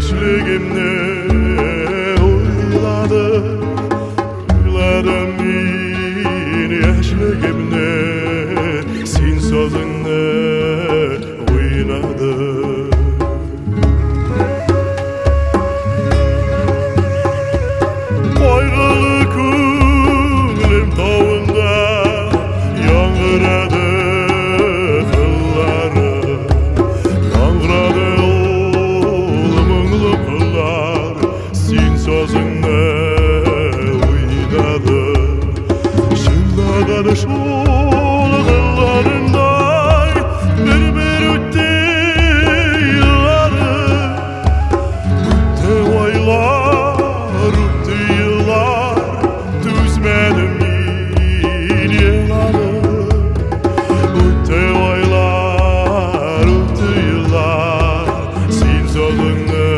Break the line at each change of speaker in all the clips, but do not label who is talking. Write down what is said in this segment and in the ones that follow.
yaşligimni oyladım men yaşligimni sen sözüngni oynadım. Qaygılı ko'nglim tog'inda yang'iradi qillarim, yang'iradi mungli qillar sen sözüngni o'yladim. Shillag'an sho'l qillaringday bir o'tdi yillarim, o'tdi oylar, o'tdi yillar, tuzmadim men yillarim. O'tdi oylar, o'tdi yillar, sen sözüngni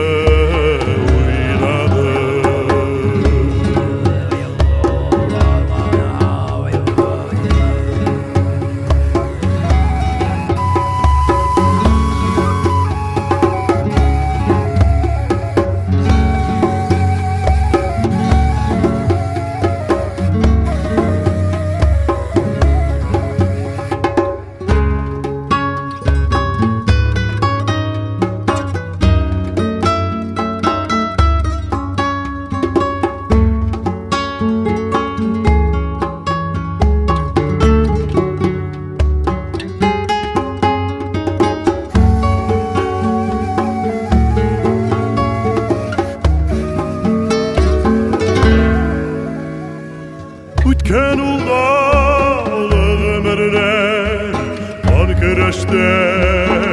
O'tgan o'g'li ömrine arkadaşlar